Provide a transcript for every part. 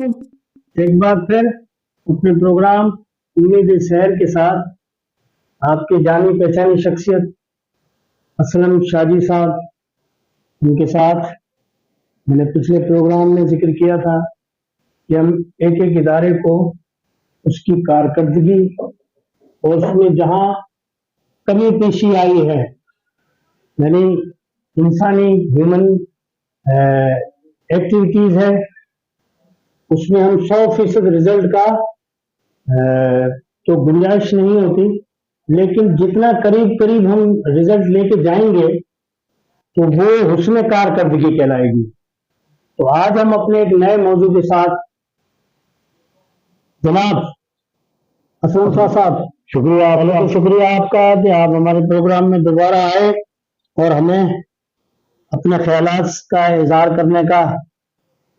वालेकुम। एक बार फिर अपने प्रोग्राम उम्मीद शहर के साथ आपके जानी पहचानी शख्सियत असलम शाजी साहब, उनके साथ मैंने पिछले प्रोग्राम में जिक्र किया था कि हम एक एक इदारे को उसकी कारकर्दगी और उसमें जहां कमी पेशी आई है, यानी इंसानी ह्यूमन एक्टिविटीज है, उसमें हम 100% रिजल्ट का तो गुंजाइश नहीं होती, लेकिन जितना करीब करीब हम रिजल्ट लेके जाएंगे तो वो हुस्न कारकर्दगी कहलाएगी। तो आज हम अपने एक नए मौजू के साथ जनाब असलम साहब, शुक्रिया आपका कि आप हमारे प्रोग्राम में दोबारा आए और हमें अपने ख्यालात का इजहार करने का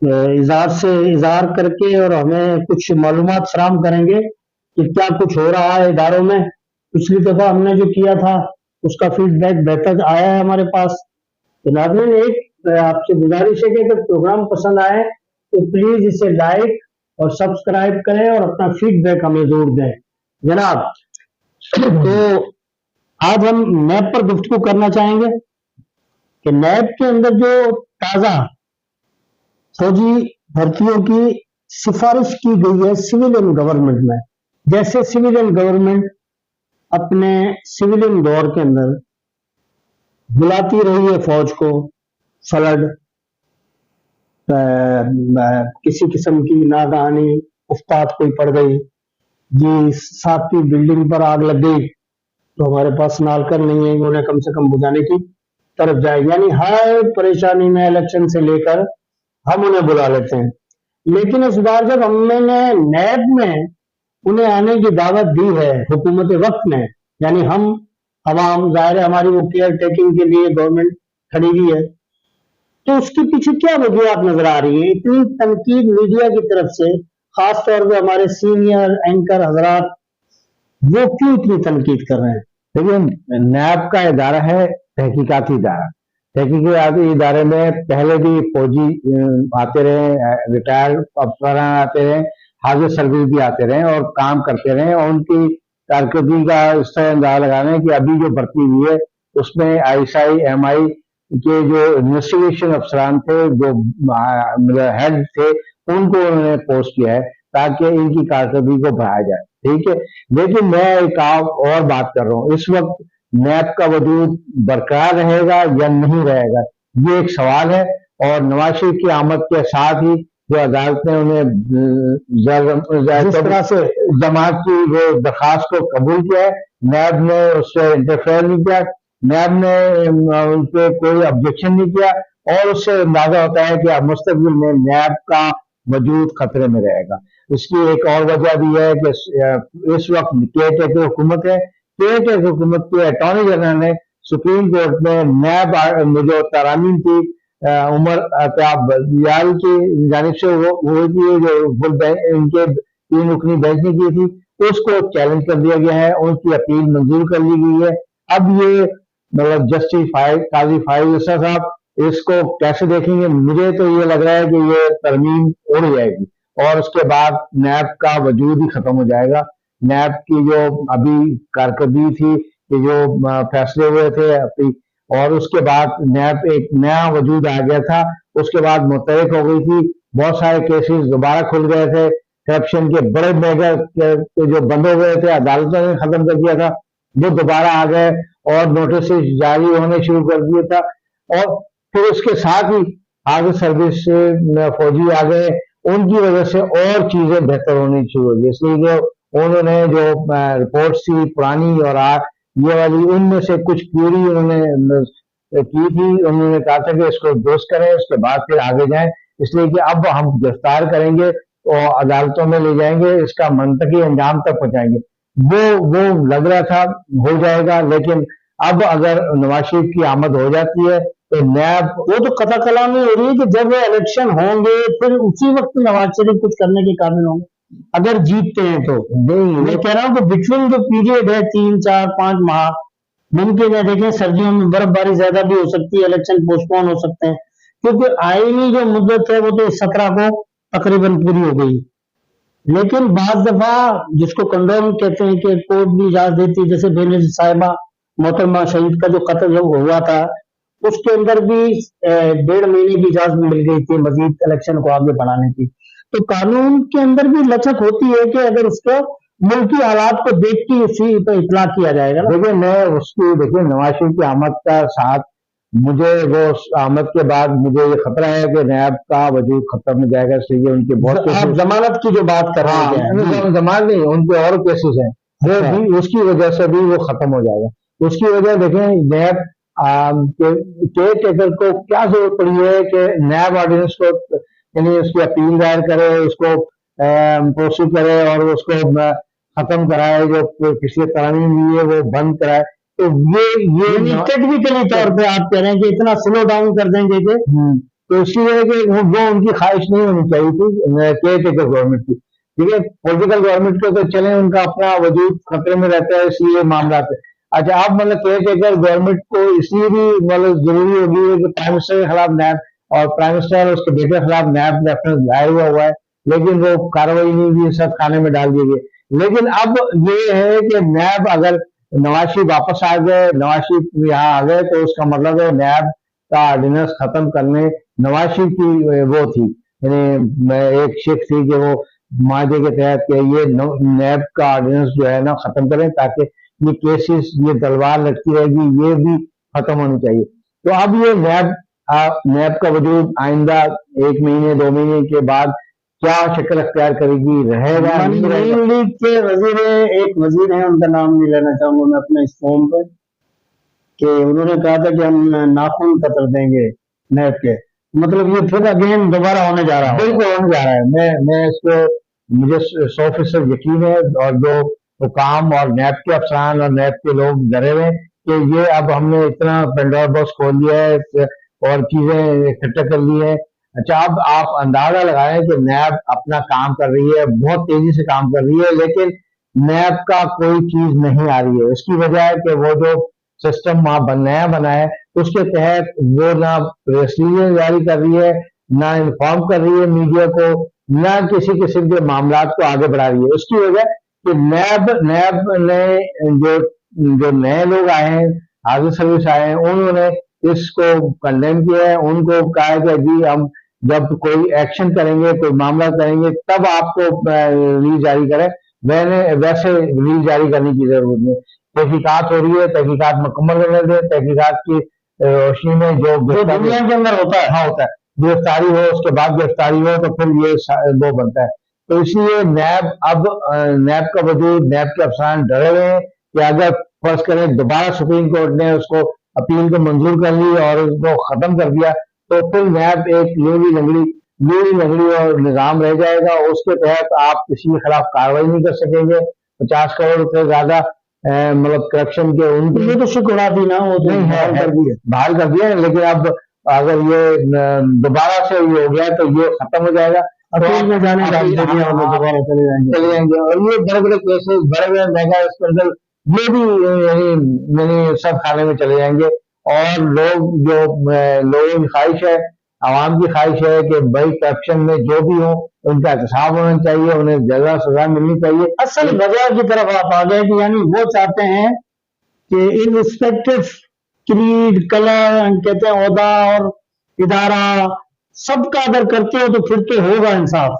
इजहार करके और हमें कुछ मालूमात फराहम करेंगे कि क्या कुछ हो रहा है इदारों में। पिछली दफा हमने जो किया था उसका फीडबैक बेहतर आया है हमारे पास। तो नाज़रीन, एक आपसे गुजारिश है कि अगर प्रोग्राम पसंद आए तो प्लीज इसे लाइक और सब्सक्राइब करें और अपना फीडबैक हमें जरूर दें जनाब। तो आज हम नैब पर गुफ्तगू करना चाहेंगे कि नैब के अंदर जो ताजा फौजी भर्तियों की सिफारिश की गई है सिविलियन गवर्नमेंट में, जैसे सिविलियन गवर्नमेंट अपने सिविलियन दौर के अंदर बुलाती रही है फौज को, फ्लड, किसी किस्म की नागहानी उफ्ताद कोई पड़ गई जी, 7वीं बिल्डिंग पर आग लग गई तो हमारे पास नालकर नहीं है, उन्हें कम से कम बुझाने की तरफ जाए, यानी हर परेशानी में इलेक्शन से लेकर हम उन्हें बुला लेते हैं। लेकिन इस बार जब हमने नैब में उन्हें आने की दावत दी है हुकूमत वक्त ने, यानी हम अवाम, जाहिर है हमारी वो केयर टेकिंग के लिए गवर्नमेंट खड़ी हुई है, तो उसके पीछे क्या वजूहत नजर आ रही है? इतनी तनकीद मीडिया की तरफ से, खास तौर पे हमारे सीनियर एंकर हजरात, वो क्यों इतनी तनकीद कर रहे हैं? देखिए, नैब का इदारा है तहकीकाती इदारा। तहकीकाती इदारे में पहले भी फौजी आते रहे, रिटायर्ड अफसर आते रहे, हाजिर सर्विस भी आते रहे और काम करते रहे, और उनकी कारकर्दगी का इस तरह अंदाजा लगाने कि अभी जो भर्ती हुई है उसमें ISI MI के जो इन्वेस्टिगेशन अफसरान थे, जो हेड थे, उनको उन्होंने पोस्ट किया है ताकि इनकी कारकर्दगी को बढ़ाया जाए। ठीक है, लेकिन मैं एक और बात कर रहा हूँ, इस वक्त नैब का वजूद बरकरार रहेगा या नहीं रहेगा, ये एक सवाल है। और नवाज शरीफ की आमद के साथ ही जो अदालत ने उन्हें जिस तरह से जमात की वो दरखास्त को कबूल किया है, नैब ने उससे इंटरफेयर नहीं किया, नैब ने उन पर कोई ऑब्जेक्शन नहीं किया, और उससे अंदाजा होता है कि अब मुस्तकबिल में नैब का वजूद खतरे में रहेगा। इसकी एक और वजह भी है कि इस वक्त केयर टेकर हुकूमत है, केयर टेकर हुकूमत के अटॉर्नी जनरल ने सुप्रीम कोर्ट में नैब जो तरामीम थी उमर अत्याब बलियाल की जानिब से हुई थी, जो इनके 3 रुकनी बेंच ने की थी, उसको चैलेंज कर दिया गया है, उनकी अपील मंजूर कर ली गई है। अब ये मतलब जस्टिस काजी फाइज साहब इसको कैसे देखेंगे? मुझे तो ये लग रहा है कि ये तरमीम उड़ जाएगी और उसके बाद नैब का वजूद ही खत्म हो जाएगा। नैब की जो अभी कारकर्दगी थी कि जो फैसले हुए थे अपनी, और उसके बाद नैब एक नया वजूद आ गया था, उसके बाद मुतहरिक हो गई थी, बहुत सारे केसेस दोबारा खुल गए थे, करप्शन के बड़े मेजर जो बंद हो गए थे, अदालतों ने खत्म कर दिया था, वो दोबारा आ गए और नोटिस जारी होने शुरू कर दिया था, और फिर उसके साथ ही आगे सर्विस फौजी आ गए, उनकी वजह से और चीजें बेहतर होनी शुरू हो गई। इसलिए जो उन्होंने जो रिपोर्ट्स थी पुरानी और ये वाली, उनमें से कुछ प्यूरी उन्होंने की थी, उन्होंने कहा था कि इसको दुरुस्त करें, उसके बाद फिर आगे जाएं, इसलिए कि अब हम गिरफ्तार करेंगे और अदालतों में ले जाएंगे, इसका मंतकी अंजाम तक पहुंचाएंगे। वो लग रहा था हो जाएगा, लेकिन अब अगर नवाज शरीफ की आमद हो जाती है तो नैब, वो तो कथा कलामी हो रही है कि जब इलेक्शन होंगे फिर उसी वक्त नवाज शरीफ कुछ करने के काबिल होंगे अगर जीतते हैं तो। नहीं, मैं कह रहा हूँ कि बिटवीन जो पीरियड है 3, 4, 5 माह मुमकिन है, देखें सर्दियों में बर्फबारी ज्यादा भी हो सकती है, इलेक्शन पोस्टपोन हो सकते हैं, क्योंकि आईनी जो मुद्दत है वो तो 17 को तकरीबन पूरी हो गई। लेकिन बाज दफा जिसको कंडोम कहते हैं कि कोर्ट भी इजाजत देती है, जैसे बेनजीर साहिबा मोहतरमा शहीद का जो कत्ल जब हुआ था उसके अंदर भी 1.5 महीने की इजाजत मिल गई थी मजीद इलेक्शन को आगे बढ़ाने की। तो कानून के अंदर भी लचक होती है कि अगर उसको मुल्की हालात को देख के उसी पर इतला किया जाएगा ना। देखिए मैं उसकी, देखिए नवाज शरीफ की आमद का साथ, मुझे वो आमद के बाद मुझे ये खतरा है कि नैब का वजूद खत्म हो जाएगा। इसलिए उनके बहुत आप जमानत की जो बात कर रहे हैं, जमानत नहीं, उनके और केसेस हैं वो भी, उसकी वजह से भी वो खत्म हो जाएगा। उसकी वजह देखें, नैब केयर टेकर को क्या जरूरत पड़ी है कि नैब ऑर्डिनेंस को यानी उसकी अपील दायर करे, उसको प्रोसीड करे और उसको खत्म कराए, जो पिछले तरमीम हुई है वो बंद कराए। तो ये टेक्निकली तौर पे आप कह रहे हैं कि इतना स्लो डाउन कर देंगे कि तो इसलिए कि वो उनकी ख्वाहिश नहीं होनी चाहिए थी केयर टेकर गवर्नमेंट की। ठीक है, पॉलिटिकल गवर्नमेंट को तो चले, उनका अपना वजूद खतरे में रहता है, इसलिए मामला है। अच्छा, आप मतलब केयर टेकर गवर्नमेंट को इसलिए भी मतलब जरूरी होगी है कि प्राइम मिनिस्टर के खिलाफ नैब और प्राइम मिनिस्टर उसके बेटे के खिलाफ नैब रेफरेंस दायर हुआ है, लेकिन वो कार्रवाई नहीं हुई, सब खाने में डाल दिए गए। लेकिन अब ये है कि नैब अगर नवाज शरीफ वापस आ गए, नवाज शरीफ यहाँ आ गए, तो उसका मतलब है नैब का ऑर्डिनेंस खत्म करने नवाज शरीफ की वो थी, यानी एक शिक थी कि वो मादे के तहत के ये नैब का ऑर्डिनेंस जो है ना खत्म करें, ताकि ये केसेस, ये तलवार लटकी रहेगी, ये भी खत्म होनी चाहिए। तो अब ये नैब का वजूद आइंदा 1 महीने 2 महीने के बाद क्या शक्ल अख्तियार करेगी, रहेगा नहीं रहेगा? नून लीग के वजीर, एक वजीर है, उनका नाम नहीं लेना चाहूंगा मैं अपने इस फोन पर, कि उन्होंने कहा था कि हम नाखून कतर देंगे नैब के। मतलब ये फिर अगेन दोबारा होने जा रहा है। बिल्कुल होने जा रहा है। मैं इसको, मुझे 100% यकीन है, और जो हुकाम और नैब के अफसरान और नैब के लोग डरे हुए कि ये अब हमने इतना पेंडोरा बॉक्स खोल दिया है और चीजें इकट्ठा कर ली है। अच्छा, अब आप अंदाजा लगाएं कि नैब अपना काम कर रही है, बहुत तेजी से काम कर रही है, लेकिन नैब का कोई चीज नहीं आ रही है। उसकी वजह है कि वो जो सिस्टम वहां नया बना है, उसके तहत वो ना प्रेस रिलीज जारी कर रही है, ना इन्फॉर्म कर रही है मीडिया को, ना किसी किस्म के मामला को आगे बढ़ा रही है। उसकी वजह कि नैब ने जो जो नए लोग आए हैं, हाजिर सर्विस आए हैं, उन्होंने इसको कंडेम किया है। उनको कहा है कि जी हम जब कोई एक्शन करेंगे, कोई मामला करेंगे, तब आपको रिलीज जारी करें, मैंने वैसे रिलीज जारी करने की जरूरत नहीं। तहकीकात हो रही है, तहकीकात मुकम्मल करने दें, तहकीकात की रोशनी में जो दुनिया के अंदर होता है, हाँ होता है, गिरफ्तारी हो, उसके बाद गिरफ्तारी हो, तो फिर ये वो बनता है। तो इसलिए नैब अब नैब का वजूद, नैब के अफसरान डरे हुए हैं कि अगर फर्ज करें दोबारा सुप्रीम कोर्ट ने उसको अपील को मंजूर कर ली और उसको खत्म कर दिया, तो फिर नैब एक लूड़ी लंगड़ी और निजाम रह जाएगा। उसके तहत आप किसी के खिलाफ कार्रवाई नहीं कर सकेंगे। 50 करोड़ रुपए ज्यादा मतलब करप्शन के उनकी ये तो शुक्र दी ना, वो तो नहीं है, बहाल कर दिया। लेकिन अब अगर ये दोबारा से ये हो गया तो ये खत्म हो जाएगा, अपील में जाने का दोबारा चले जाएंगे। और ये बड़े बड़े केसेस, बड़े बड़े मेगा स्कैंडल, ये भी यानी सब खाने में चले जाएंगे। और लोग जो लोगों की ख्वाहिश है, आवाम की ख्वाहिश है कि भाई करप्शन में जो भी हो उनका एहतसाब होना चाहिए, उन्हें जगह सजा मिलनी चाहिए। असल वजह की तरफ आप आ गए कि यानी वो चाहते हैं कि इनरिस्पेक्टिव क्रीड, कलर, कहते हैं ओहदा और इदारा, सबका अगर करते हो तो फिर तो होगा इंसाफ।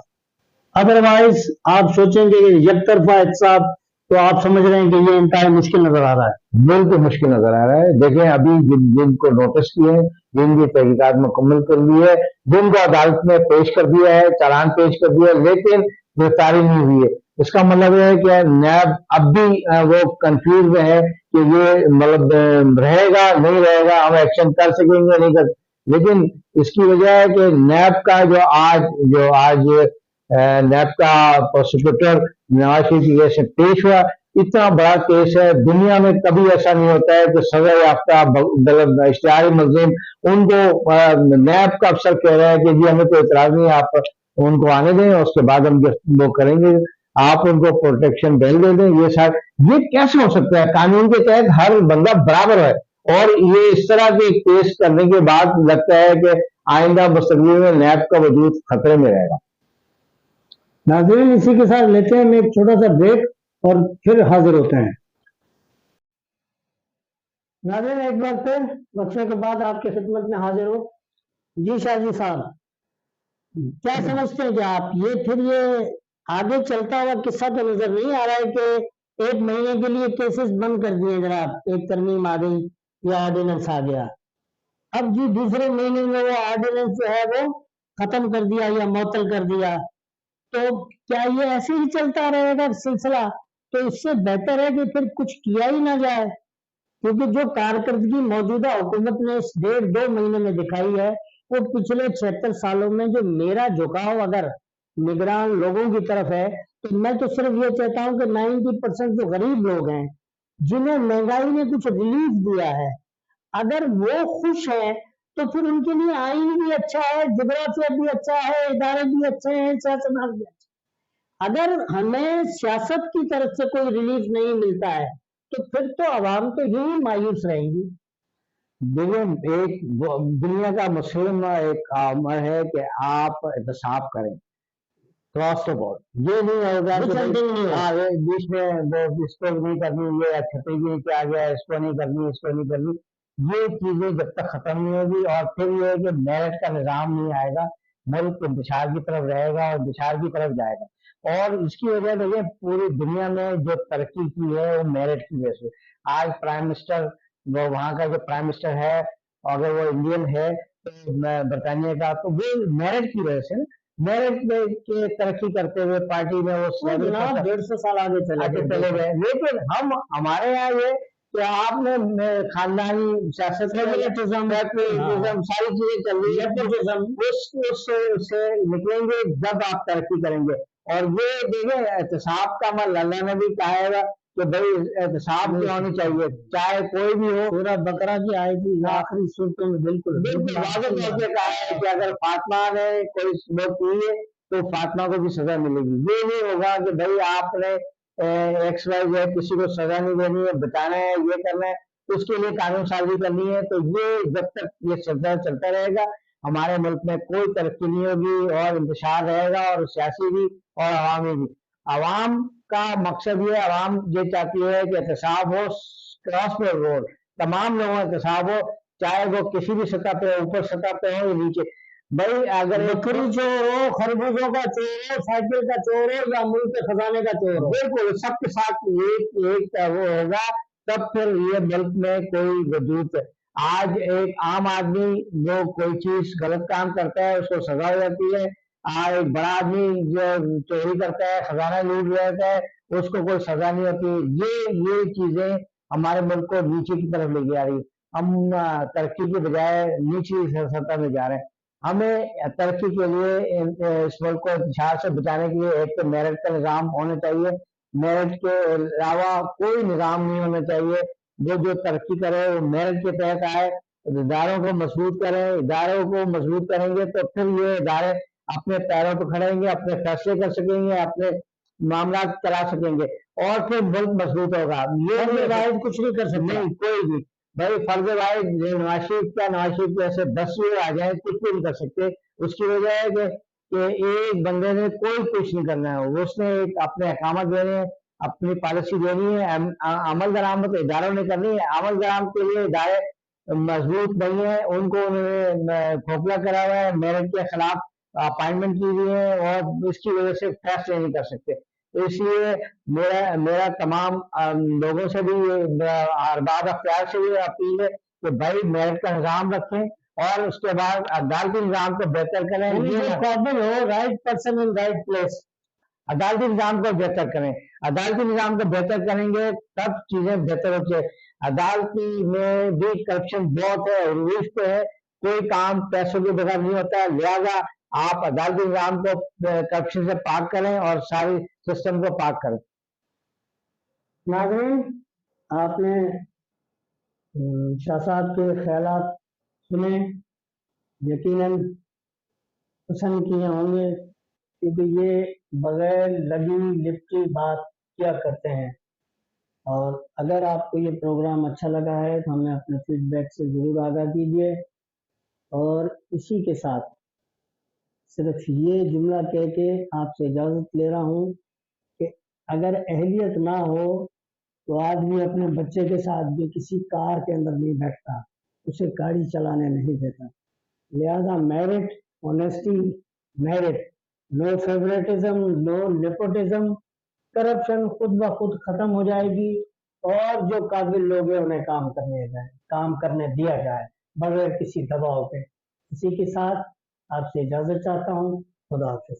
अदरवाइज आप सोचेंगे कि यकतरफा एहतसाब, तो आप समझ रहे हैं कि ये इंतहाई मुश्किल नजर आ रहा है। बिल्कुल मुश्किल नजर आ रहा है। देखें अभी जिनको नोटिस किए हैं, जिनकी तहकीकात मुकम्मल कर ली है, जिनको अदालत में पेश कर दिया है, चालान पेश कर दिया है, लेकिन गिरफ्तारी नहीं हुई है। इसका मतलब है कि नैब अब भी वो कंफ्यूज में है कि ये मतलब रहेगा नहीं रहेगा, हम एक्शन कर सकेंगे नहीं कर। लेकिन इसकी वजह है कि नैब का जो आज नैब का प्रोसिक्यूटर नवाज शरीफ की केस में पेश हुआ, इतना बड़ा केस है, दुनिया में कभी ऐसा नहीं होता है कि सजा याफ्ता मतलब इश्तिहारी मुलजिम उनको नैब का अफसर कह रहा है कि जी हमें कोई इतराज नहीं, आप उनको आने दें, उसके बाद हम वो करेंगे, आप उनको प्रोटेक्शन बेल दे दें। ये कैसे हो सकता है? कानून के तहत हर बंदा बराबर है, और ये इस तरह के केस करने के बाद लगता है कि आइंदा मुस्तकबिल में नैब का वजूद खतरे में रहेगा। नाज़रीन, इसी के साथ लेते हैं हम एक छोटा सा ब्रेक और फिर हाजिर होते हैं। नाज़रीन, एक बार फिर वक्फे के बाद आपकी खिदमत में हाजिर हो। जी शाह जी साहब, क्या समझते हैं कि आप ये आगे चलता हुआ किस्सा तो नजर नहीं आ रहा है कि 1 महीने के लिए केसेस बंद कर दिए जनाब, एक तरमीम आ गई या ऑर्डिनेंस आ गया, अब जी दूसरे महीने में वो ऑर्डिनेंस जो है वो खत्म कर दिया या मुअत्तल कर दिया, तो क्या ये ऐसे ही चलता रहेगा सिलसिला? तो इससे बेहतर है कि फिर कुछ किया ही ना जाए, क्योंकि जो कारकर्दगी मौजूदा हुकूमत ने इस 1.5-2 महीने में दिखाई है, वो पिछले 76 सालों में जो मेरा झुकाव अगर निगरान लोगों की तरफ है, तो मैं तो सिर्फ ये चाहता हूँ कि 90% जो गरीब लोग हैं, जिन्हें महंगाई ने कुछ रिलीफ दिया है, अगर वो खुश हैं, तो फिर उनके लिए आइन भी अच्छा है, जुगराफिया भी अच्छा है, इदारे भी अच्छे हैं, सियासतदान भी अच्छे हैं। अगर हमें सियासत की तरफ से कोई रिलीफ नहीं मिलता है, तो फिर तो आवाम तो यूं ही मायूस रहेंगी। देखिए, एक दुनिया का मुस्लिम एक अमर है कि आप एहतसाब करें क्रॉस द बोर्ड। ये नहीं होगा कि हाँ ये बीच में वो इसको नहीं करनी, ये छत्तीसगढ़ के आ गया, इसको नहीं करनी, इसको नहीं करनी। ये चीजें जब तक खत्म नहीं होगी और फिर ये है कि मेरिट का निज़ाम नहीं आएगा, मुल्क इंतशार की तरफ रहेगा और इंतशार की तरफ जाएगा। और इसकी वजह देखिए पूरी दुनिया में जो तरक्की की है वो मेरिट की वजह से। आज प्राइम मिनिस्टर, वो वहाँ का जो प्राइम मिनिस्टर है, अगर वो इंडियन है तो बरतानिया का, तो वो मेरिट की वजह से, मेरिट के तरक्की करते हुए पार्टी में वो जनाब 150 साल आगे चले गए। लेकिन हम हमारे यहाँ ये कि आपने खानदानी सियासत में सारी चीजें चल रही है, उससे निकलेंगे जब आप तरक्की करेंगे। और ये देखिए एहतसाब का अमल अल्लाह ने भी कहा है कि भाई एहतसाब भी होनी चाहिए, चाहे कोई भी हो। पूरा बकरा की आयत आखिरी सूरतों में बिल्कुल बिल्कुल वाज़ेह तौर पे कहा है कि अगर फातिमा ने कोई स्मोक की है तो फातिमा को भी सजा मिलेगी। ये नहीं होगा कि भाई आपने एक्स वाई जेड किसी को सजा नहीं देनी है, बताना है, ये करना है, उसके लिए कानून साजी करनी है। तो ये जब तक ये चलता रहेगा, हमारे मुल्क में कोई तरक्की नहीं होगी और इंतशार रहेगा, और सियासी भी और अवामी भी। अवाम का मकसद ये, अवाम ये चाहती है कि एहतसाब हो, क्रॉस द रोड, तमाम लोगों का एहतसाब हो, चाहे वो किसी भी सतह पे हो, ऊपर सतह पे हो या नीचे। भाई अगर बकरी चोर हो, खरबूजों का चोर हो, साइकिल का चोर हो या मुल्क के खजाने का चोर हो, बिल्कुल सबके साथ एक वो होगा, तब फिर ये मुल्क में कोई वजूद। आज एक आम आदमी जो कोई चीज गलत काम करता है उसको सजा हो जाती है, आज एक बड़ा आदमी जो चोरी करता है, खजाना लूट लेता है, उसको कोई सजा नहीं होती। ये चीजें हमारे मुल्क को नीचे की तरफ लेके आ रही। हम तरक्की के बजाय नीची सतह में जा रहे हैं। हमें तरक्की के लिए इस मुल्क को इंतशार से बचाने के लिए एक तो मेरिट का निज़ाम होना चाहिए, मेरिट के अलावा कोई निज़ाम नहीं होना चाहिए। जो तरक्की करे वो मेरिट के तहत आए, इदारों को मजबूत करें, इदारों को मजबूत करेंगे तो फिर ये इदारे अपने पैरों पर खड़े होंगे, अपने फैसले कर सकेंगे, अपने मामला चला सकेंगे और फिर मुल्क मजबूत होगा। ये वाहिद कुछ नहीं कर सकते। नहीं कोई भी, भाई फर्ज वाहिद नवाज शरीफ क्या, नवाज शरीफ जैसे 10 लोग आ जाए कुछ भी नहीं कर सकते। उसकी वजह है कि एक बंदे ने कोई कुछ नहीं करना है, उसने एक अपने अहकाम देने हैं, अपनी पॉलिसी देनी है, अमल दरामद तो इदारों ने करनी है। अमल दरामद के लिए इदारे मजबूत नहीं है, उनको उन्होंने खोखला करा हुआ है, मेरिट के खिलाफ अपॉइंटमेंट की हुई है और इसकी वजह से फैसले नहीं कर सकते। तो इसलिए मेरा मेरा तमाम लोगों से भी अरबाब अख्तियार से भी अपील है कि भाई मेरिट का निज़ाम रखें और उसके बाद अदालती निज़ाम को बेहतर करें। काबिल हो, right person in right place. अदालती निज़ाम को बेहतर करें, अदालती निज़ाम को बेहतर करेंगे तब चीजें बेहतर होती है। अदालती में भी करप्शन बहुत है, रूल्स पे है, कोई काम पैसों के बगैर नहीं होता है। लिहाजा आप अदालती निज़ाम को करप्शन से पाक करें और सारी सिस्टम को पाक करें। नाज़रीन, आपने शाह साहब के ख्यालात सुने, यकीनन पसंद किए होंगे, क्योंकि ये बगैर लगी लिपटी बात क्या करते हैं। और अगर आपको ये प्रोग्राम अच्छा लगा है तो हमें अपने फीडबैक से ज़रूर आगाह कीजिए। और इसी के साथ صرف یہ جملہ کہہ کے آپ سے اجازت لے رہا ہوں کہ اگر اہلیت نہ ہو تو آدمی اپنے بچے کے ساتھ بھی کسی کار کے اندر نہیں بیٹھتا، اسے گاڑی چلانے نہیں دیتا۔ لہذا میرٹ، آنیسٹی، میرٹ، نو فیوریٹزم، نو نیپوٹزم، کرپشن خود بخود ختم ہو جائے گی، اور جو قابل لوگ ہیں انہیں کام کرنے دیا جائے بغیر کسی دباؤ کے۔ اسی کے ساتھ آپ سے اجازت چاہتا ہوں، خدا حافظ۔